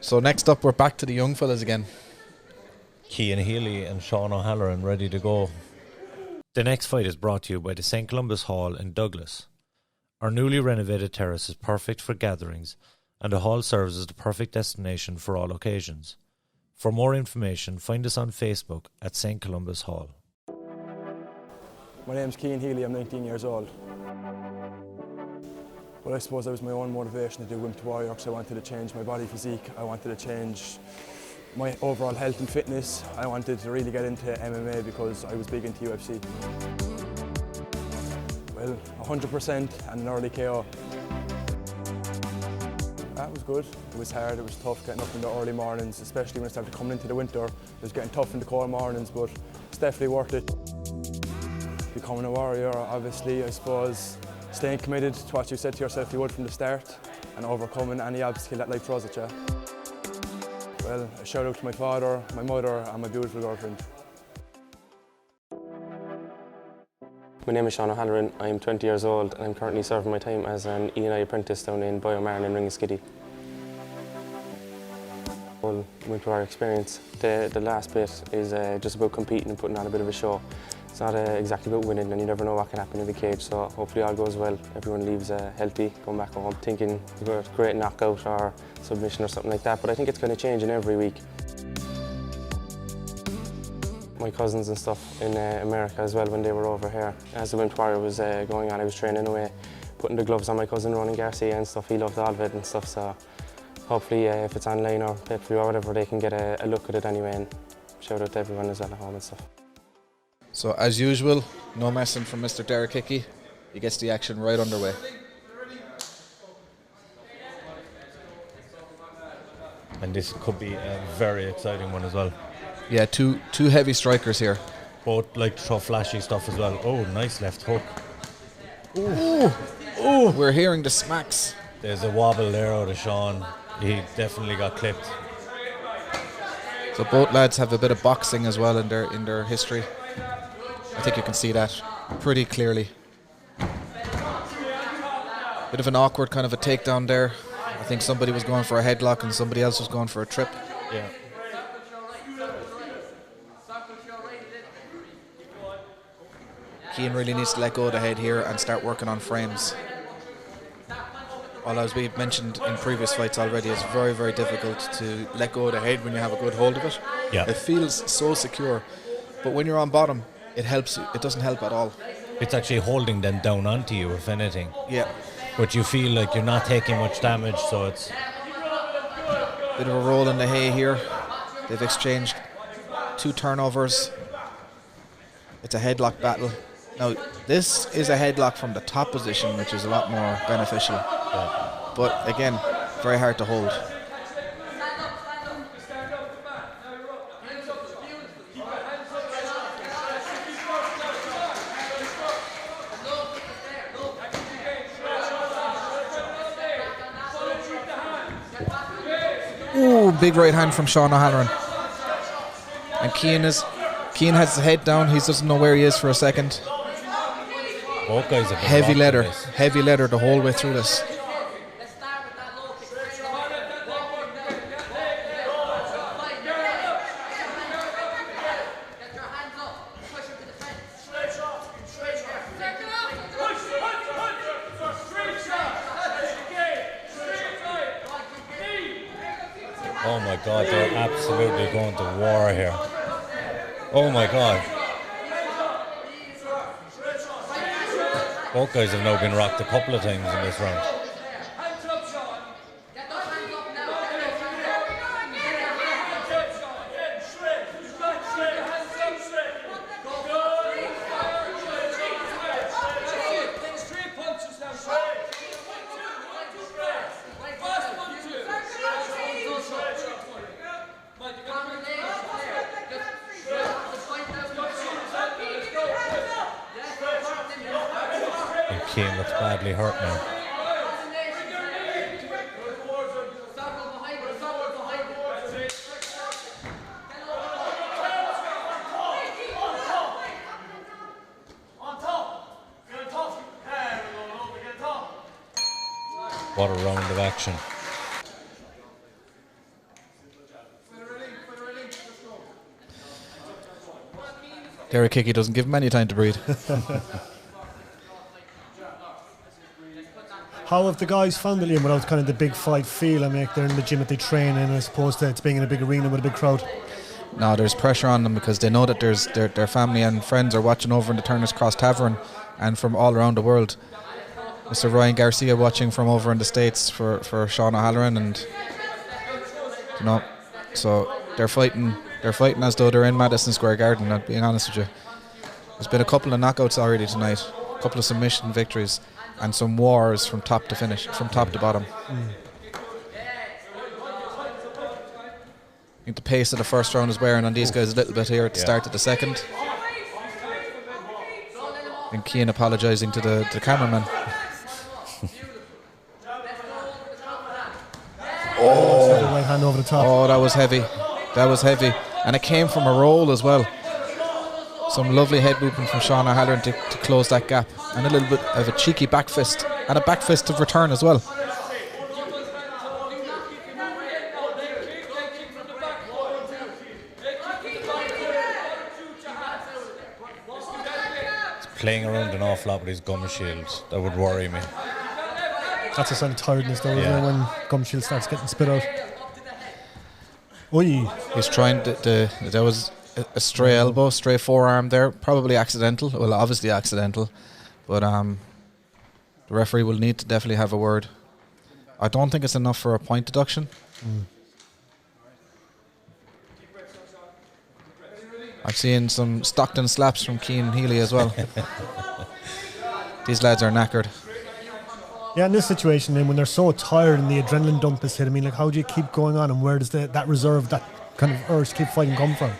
So next up, we're back to the young fellas again. Cian Healy and Sean O'Halloran ready to go. The next fight is brought to you by the St. Columba's Hall in Douglas. Our newly renovated terrace is perfect for gatherings, and the hall serves as the perfect destination for all occasions. For more information, find us on Facebook at St. Columba's Hall. My name's Cian Healy, I'm 19 years old. Well, I suppose that was my own motivation to do Wimp2Warrior because I wanted to change my body physique, I wanted to change my overall health and fitness. I wanted to really get into MMA because I was big into UFC. Well, 100% and an early KO. That was good. It was hard, it was tough getting up in the early mornings, especially when it started coming into the winter. It was getting tough in the cold mornings, but it's definitely worth it. Becoming a warrior, obviously, I suppose, staying committed to what you said to yourself you would from the start and overcoming any obstacle that life throws at you. Well, a shout out to my father, my mother and my beautiful girlfriend. My name is Sean O'Halloran, I'm 20 years old and I'm currently serving my time as an E&I apprentice down in Biomarn in Ringaskiddy. Well, Wimp2Warrior experience, the last bit is just about competing and putting on a bit of a show. It's not exactly about winning and you never know what can happen in the cage, so hopefully all goes well, everyone leaves healthy, come back home thinking about a great knockout or submission or something like that, but I think it's going to change in every week. My cousins and stuff in America as well when they were over here. As the Wimp2Warrior was going on, I was training away, putting the gloves on my cousin Ronan Garcia and stuff. He loved all of it and stuff, so hopefully if it's online or pay-per-view or whatever, they can get a look at it anyway, and shout out to everyone as well at home and stuff. So as usual, no messing from Mr. Derek Hickey. He gets the action right underway. And this could be a very exciting one as well. Yeah, two heavy strikers here. Both like to throw flashy stuff as well. Oh, nice left hook. Ooh. Ooh, we're hearing the smacks. There's a wobble there out of Sean. He definitely got clipped. So both lads have a bit of boxing as well in their history. I think you can see that pretty clearly. Bit of an awkward kind of a takedown there. I think somebody was going for a headlock and somebody else was going for a trip. Yeah. Cian really needs to let go of the head here and start working on frames. Well, as we've mentioned in previous fights already, it's very, very difficult to let go of the head when you have a good hold of it. Yeah. It feels so secure, but when you're on bottom, it helps. It doesn't help at all. It's actually holding them down onto you, if anything. Yeah. But you feel like you're not taking much damage, so it's... Bit of a roll in the hay here. They've exchanged 2 turnovers. It's a headlock battle. Now, this is a headlock from the top position, which is a lot more beneficial. Yeah. But again, very hard to hold. Ooh, big right hand from Sean O'Halloran. And Cian has his head down. He doesn't know where he is for a second. Both guys have been heavy leather the whole way through this. Oh my God, they're absolutely going to war here. Oh my God. Both guys have now been rocked a couple of times in this round. Cian looks badly hurt now. What a round of action. Derek Hickey doesn't give him any time to breathe. How have the guys found it, Liam, without kind of the big fight feel and make they're in the gym that they train in, as opposed to it's being in a big arena with a big crowd? No, there's pressure on them because they know that their family and friends are watching over in the Turner's Cross Tavern and from all around the world. Mr. Ryan Garcia watching from over in the States for Cian Halloran, and so they're fighting as though they're in Madison Square Garden, I'm being honest with you. There's been a couple of knockouts already tonight, a couple of submission victories, and some wars from top to finish, from top to bottom. I think the pace of the first round is wearing on these guys a little bit here at the start of the second. And Cian apologising to the cameraman. Right hand over the top. Oh, that was heavy. That was heavy. And it came from a roll as well. Some lovely head movement from Cian Halloran to close that gap. And a little bit of a cheeky back fist. And a back fist of return as well. Playing around an awful lot with his gum shield. That would worry me. That's a sign of tiredness, though, isn't it, when gum shield starts getting spit out. Oi. He's trying to there was a stray elbow, stray forearm there. Probably accidental. Well, obviously accidental. But the referee will need to definitely have a word. I don't think it's enough for a point deduction. I've seen some Stockton slaps from Cian Healy as well. These lads are knackered. Yeah, in this situation, then, when they're so tired and the adrenaline dump is hit, I mean, like, how do you keep going on, and where does that reserve, that kind of urge to keep fighting come from?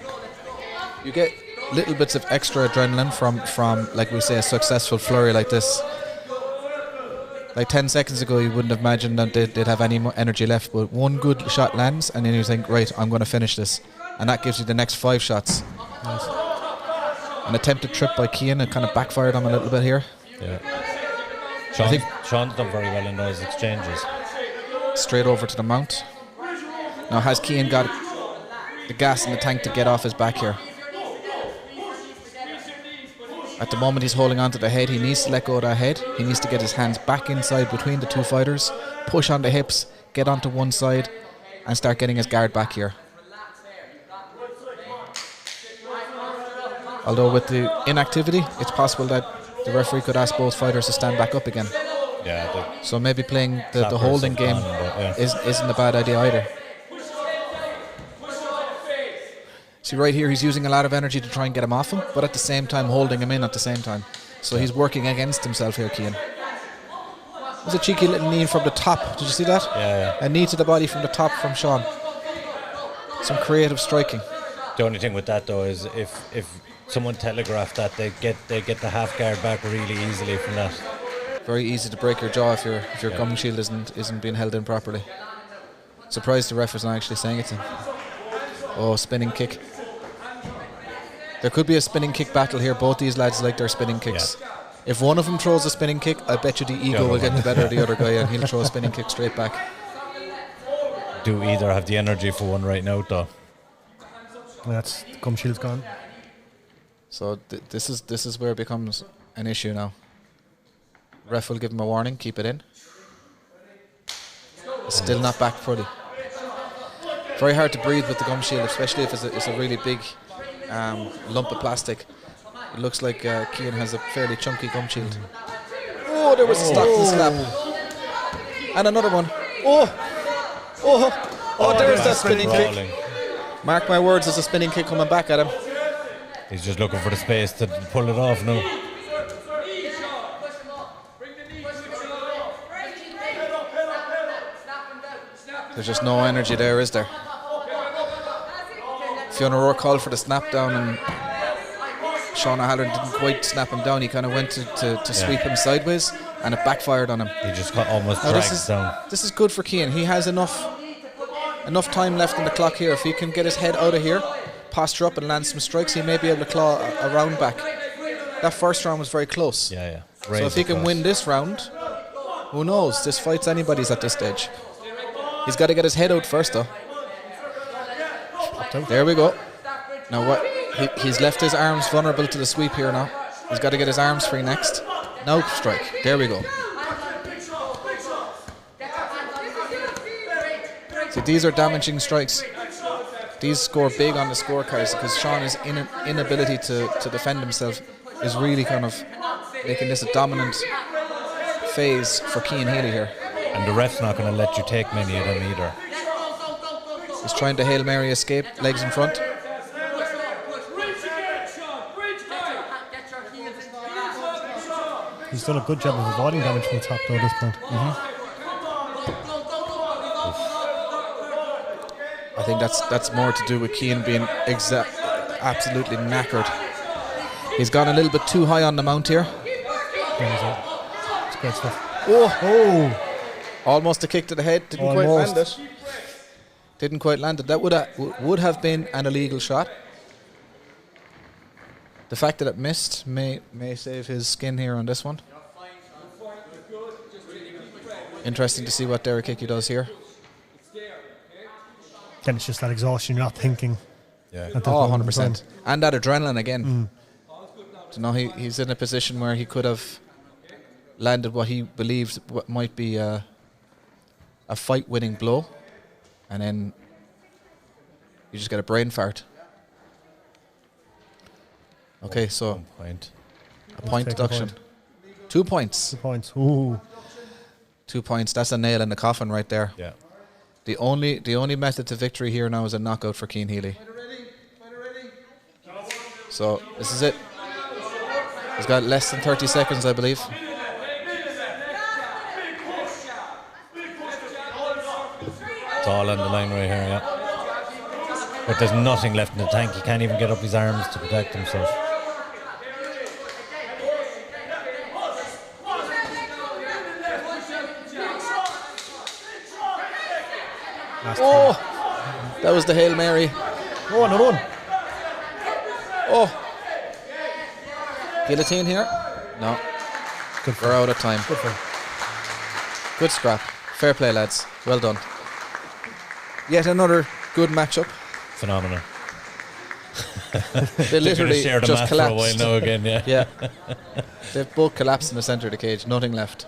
You get little bits of extra adrenaline from like we say, a successful flurry like this. Like 10 seconds ago, you wouldn't have imagined that they'd have any energy left, but one good shot lands, and then you think, right, I'm going to finish this. And that gives you the next 5 shots. Nice. An attempted trip by Cian, it kind of backfired on him a little bit here. Yeah. Sean's done very well in those exchanges. Straight over to the mount. Now has Cian got the gas in the tank to get off his back here? At the moment he's holding on to the head. He needs to let go of that head. He needs to get his hands back inside between the two fighters, push on the hips, get onto one side, and start getting his guard back here. Although with the inactivity, it's possible that the referee could ask both fighters to stand back up again. Yeah. So maybe playing the holding game isn't a bad idea either. See, right here, he's using a lot of energy to try and get him off him, but at the same time holding him in at the same time. So he's working against himself here, Cian. There's a cheeky little knee from the top. Did you see that? Yeah. A knee to the body from the top from Cian. Some creative striking. The only thing with that, though, is if someone telegraphed that, they get the half guard back really easily from that. Very easy to break your jaw if your gum shield isn't being held in properly. Surprised the ref is not actually saying it to him. Oh, spinning kick. There could be a spinning kick battle here. Both these lads like their spinning kicks. Yeah. If one of them throws a spinning kick, I bet you the ego will get the better of the other guy and he'll throw a spinning kick straight back. Do either have the energy for one right now, though? That's gum shield's gone. So this is where it becomes an issue now. Ref will give him a warning, keep it in. It's still not back fully. Very hard to breathe with the gum shield, especially if it's a really big lump of plastic. It looks like Cian has a fairly chunky gum shield. Oh, there was a Stockton slap. And another one. Oh, there's that spinning kick. Mark my words, there's a spinning kick coming back at him. He's just looking for the space to pull it off now. There's just no energy there, is there? Fiona Rourke called for the snap down and Cian Halloran didn't quite snap him down. He kind of went to sweep him sideways and it backfired on him. He just almost dragged down. This is good for Cian. He has enough time left in the clock here. If he can get his head out of here, posture up and land some strikes, he may be able to claw a round back. That first round was very close. Yeah. So if he can win this round, who knows? This fight's anybody's at this stage. He's got to get his head out first, though. There we go. Now He's left his arms vulnerable to the sweep here now. He's got to get his arms free next. No strike. There we go. See, these are damaging strikes. These score big on the scorecards because Sean's inability to defend himself is really kind of making this a dominant phase for Cian Healy here. And the ref's not going to let you take many of them either. He's trying to Hail Mary escape, legs in front. He's done a good job of avoiding damage from the top though at this point. I think that's more to do with Cian being absolutely knackered. He's gone a little bit too high on the mount here. It's great stuff. Oh! Almost a kick to the head. Didn't quite land it. Didn't quite land it. That would have been an illegal shot. The fact that it missed may save his skin here on this one. Interesting to see what Derek Hickey does here. Then it's just that exhaustion, you're not thinking. Yeah. Oh, 100%. And that adrenaline again. So now he's in a position where he could have landed what he believed might be a fight-winning blow. And then you just get a brain fart. Okay, so 1 point. a point deduction. 2 points. 2 points. Ooh. 2 points. That's a nail in the coffin right there. Yeah. The only method to victory here now is a knockout for Cian Healy. So this is it. He's got less than 30 seconds, I believe. It's all on the line right here, yeah. But there's nothing left in the tank. He can't even get up his arms to protect himself. Oh, that was the Hail Mary. Oh, another one. Oh. Guillotine here? No. We're out of time. Good scrap. Fair play, lads. Well done. Yet another good matchup. Phenomenal. They literally share the just mat for a while collapsed. now again, yeah. Yeah. They've both collapsed in the centre of the cage. Nothing left.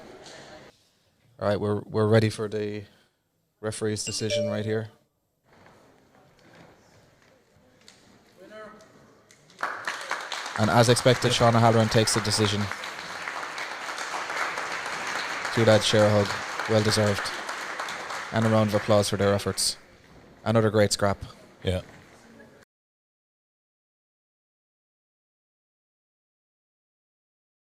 All right, we're ready for the referee's decision right here. And as expected, Sean Halloran takes the decision. Two lads share a hug. Well deserved. And a round of applause for their efforts. Another great scrap. Yeah.